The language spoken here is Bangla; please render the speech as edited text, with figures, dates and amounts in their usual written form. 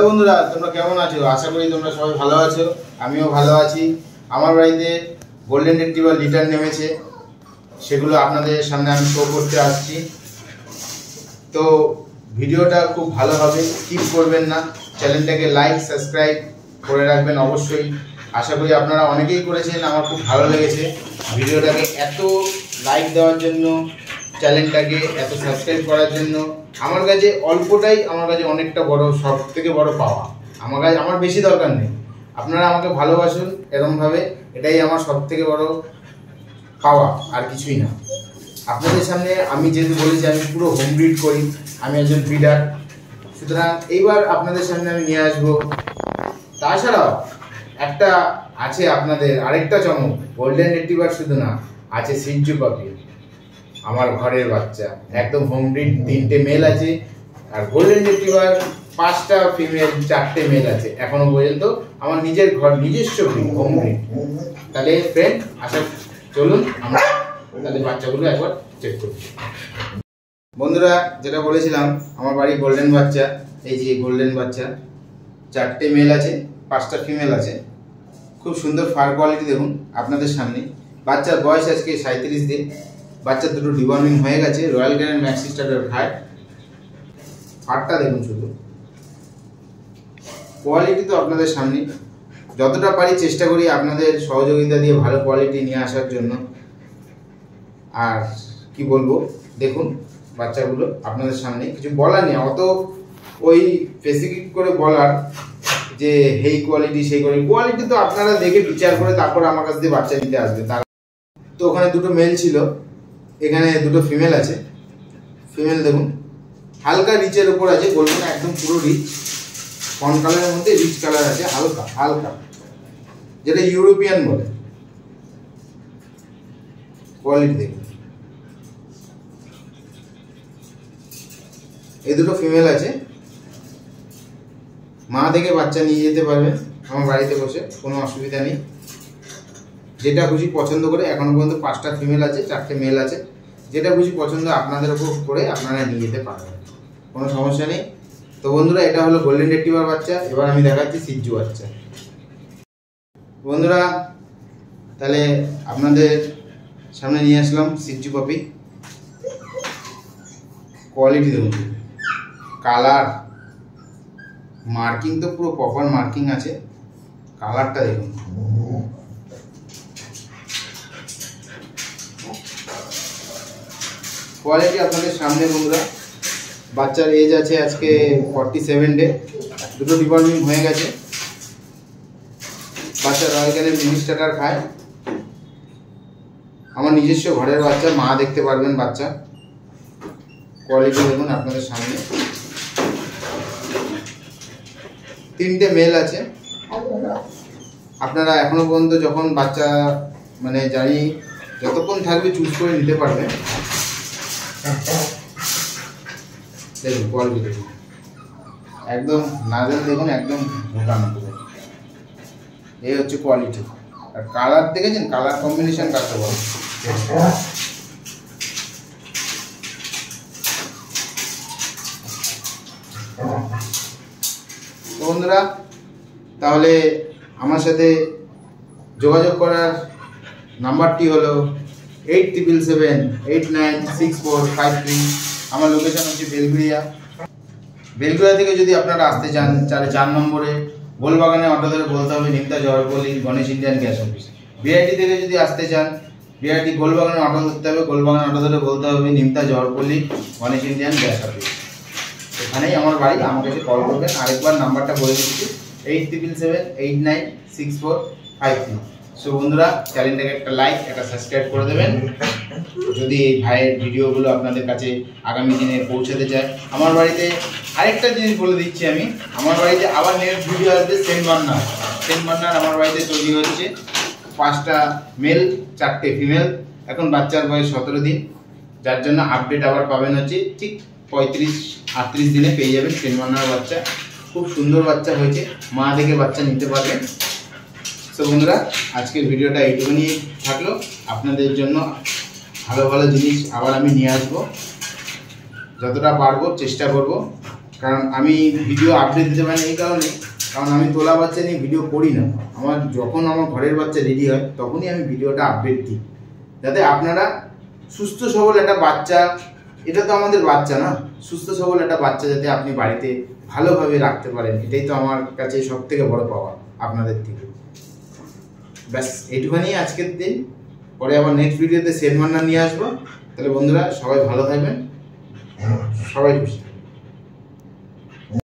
বন্ধুরা, তোমরা কেমন আছো? আশা করি তোমরা সবাই ভালো আছো। আমিও ভালো আছি। আমার বাড়িতে গোল্ডেন রিট্রিভার লিটার নেমেছে, সেগুলো আপনাদের সামনে আমি শো করতে আসছি। তো ভিডিওটা খুব ভালো হবে, স্কিপ করবেন না। চ্যানেলটাকে লাইক সাবস্ক্রাইব করে রাখবেন অবশ্যই। আশা করি আপনারা অনেকেই করেছেন, আমার খুব ভালো লেগেছে। ভিডিওটাকে এত লাইক দেওয়ার জন্য, চ্যানেলটাকে এত সাবস্ক্রাইব করার জন্য। আমার কাছে অল্পটাই আমার কাছে অনেকটা বড়, সব থেকে বড় পাওয়া। আমার বেশি দরকার নেই, আপনারা আমাকে ভালোবাসুন এরকমভাবে, এটাই আমার সব থেকে বড় পাওয়া, আর কিছুই না। আপনাদের সামনে আমি যেহেতু বলেছি আমি পুরো হোম ব্রিড করি, আমি একজন ব্রিডার, সুতরাং এইবার আপনাদের সামনে আমি নিয়ে আসবো। তাছাড়াও একটা আছে আপনাদের আরেকটা চমক, গোল্ডেন রিট্রিভার শুধু না, আছে সিজু পাপি, আমার ঘরের বাচ্চা, একদম হোম ব্রিড। 3টে মেল আছে, আর গোল্ডেন রিট্রিভার 5টা ফিমেল, 4টে মেল আছে এখনো পর্যন্ত। আমার নিজের ঘর, নিজস্ব ব্রিড, হোম ব্রিড। তাহলে ফ্রেন্ড আশা চলুন আমরা তাহলে বাচ্চাগুলো একবার চেক করি। বন্ধুরা, যেটা বলেছিলাম, আমার বাড়ি গোল্ডেন বাচ্চা। এই যে গোল্ডেন বাচ্চা, 4টে মেল আছে, 5টা ফিমেল আছে। খুব সুন্দর ফার কোয়ালিটি দেখুন আপনাদের সামনে। বাচ্চার বয়স আজকে 37 দিন। বাচ্চার দুটো ডিওয়ার্মিং হয়ে গেছে, রয়্যাল ক্যানিন ম্যাক্সি স্টার্টার খায়। ফারটা দেখুন শুধু, কোয়ালিটি তো আপনাদের সামনে। যতটা পারি চেষ্টা করি আপনাদের সহযোগিতা দিয়ে ভালো কোয়ালিটি নিয়ে আসার জন্য। আর কি বলবো, দেখুন বাচ্চাগুলো আপনাদের সামনে। কিছু বলার নেই, অত ওই স্পেসিফিক করে বলার যে এই কোয়ালিটি সেই কোয়ালিটি তো আপনারা দেখে বিচার করে তারপর আমার কাছ দিয়ে বাচ্চা নিতে আসবে। তার তো ওখানে দুটো মেল ছিল, এখানে দুটো ফিমেল আছে। ফিমেল দেখুন হালকা রিচের উপর আছে, বলবো না একদম পুরো রিচ। ফন কালারের মধ্যে রিচ কালার আছে, হালকা হালকা, যেটা ইউরোপিয়ান বলে। কোয়ালিটি দেখুন। এই দুটো ফিমেল আছে, মা থেকে বাচ্চা নিয়ে যেতে পারবেন আমার বাড়িতে বসে, কোনো অসুবিধা নেই। যেটা খুশি পছন্দ করে, এখনো পর্যন্ত 5টা ফিমেল আছে, 4টে মেল আছে। যেটা খুশি পছন্দ আপনাদের উপর করে আপনারা নিয়ে যেতে পারবেন, কোনো সমস্যা নেই। তো বন্ধুরা, এটা হলো গোল্ডেন রিট্রিভার বাচ্চা। এবার আমি দেখাচ্ছি সিজু বাচ্চা। বন্ধুরা, তাহলে আপনাদের সামনে নিয়ে আসলাম সিজু পাপি। কোয়ালিটি দেখুন, কালার, মার্কিং তো পুরো প্রপার মার্কিং আছে। কালারটা দেখুন, কোয়ালিটি আপনাদের সামনে। বন্ধুরা, বাচ্চার এজ আছে আজকে 47 ডে, দুটো ডিওয়ার্মিং হয়ে গেছে। বাচ্চা রয়্যাল ক্যানিন মিনি স্টার্টার খায়। আমার নিজস্ব ঘরের বাচ্চা, মা দেখতে পারবেন বাচ্চা। কোয়ালিটি দেখুন আপনাদের সামনে। 3টে মেল আছে। আপনারা এখনো পর্যন্ত যখন বাচ্চা মানে জানি যতক্ষণ থাকবে চুজ করে নিতে পারবেন। দেখুন কোয়ালিটি দেখুন, একদম নাজেল দেখুন, একদম ঢোকানো পুরো। এই হচ্ছে কোয়ালিটি। আর কালার দেখেছেন, কালার কম্বিনেশন কাকে বলে। তো বন্ধুরা, তাহলে আমার সাথে যোগাযোগ করার নাম্বারটি হলো 8777896453। আমার লোকেশন হচ্ছে বেলগুড়িয়া। বেলগুড়িয়া থেকে যদি আপনারা আসতে চান, তাহলে 4 নম্বরে গোলবাগানে অটো ধরে বলতে হবে Nimta Jaharpalli Ganesh Indian gas office. BIT থেকে যদি আসতে চান, বিআইটি গোলবাগানে অটো ধরতে হবে, গোলবাগানে অটো ধরে বলতে হবে Nimta Jaharpalli Ganesh Indian gas office. এখানেই আমার বাড়ি, আমার কাছে কল করবেন। আরেকবার নাম্বারটা বলে দিচ্ছি, 8777896453। সো বন্ধুরা, চ্যানেলটাকে একটা লাইক, একটা সাবস্ক্রাইব করে দেবেন যদি এই ভাইয়ের ভিডিওগুলো আপনাদের কাছে আগামী দিনে পৌঁছাতে চায়। আমার বাড়িতে আরেকটা জিনিস বলে দিচ্ছি আমি, আমার বাড়িতে আবার নেক্সট ভিডিও আসবে সেন্ট বার্নার আমার বাড়িতে তৈরি হচ্ছে। 5টা মেল, 4টে ফিমেল। এখন বাচ্চার বয়স 17 দিন, যার জন্য আপডেট আবার পাবেন হচ্ছে ঠিক 35-38 দিনে পেয়ে যাবেন সেন্ট বার্নার বাচ্চা। খুব সুন্দর বাচ্চা হয়েছে, মা দেখে বাচ্চা নিতে পারবেন। তো বন্ধুরা, আজকের ভিডিওটা এইটুকুনি থাকলো। আপনাদের জন্য ভালো ভালো জিনিস আবার আমি নিয়ে আসবো, যতটা পারবো চেষ্টা করব। কারণ আমি ভিডিও আপডেট দিতে পারি না এই কারণে, কারণ আমি তোলা বাচ্চা নিয়ে ভিডিও করি না। যখন আমার ঘরের বাচ্চা রেডি হয় তখনই আমি ভিডিওটা আপডেট দিই, যাতে আপনারা সুস্থ সবল একটা বাচ্চা, এটা তো আমাদের বাচ্চা না, সুস্থ সবল একটা বাচ্চা যাতে আপনি বাড়িতে ভালোভাবে রাখতে পারেন, এটাই তো আমার কাছে সব থেকে বড় পাওয়া আপনাদের থেকে। ব্যাস এইটুখানি আজকের দিন, পরে আবার নেক্সট ভিডিওতে সেট মান্না নিয়ে আসবো। তাহলে বন্ধুরা সবাই ভালো থাকবেন, সবাই খুশি।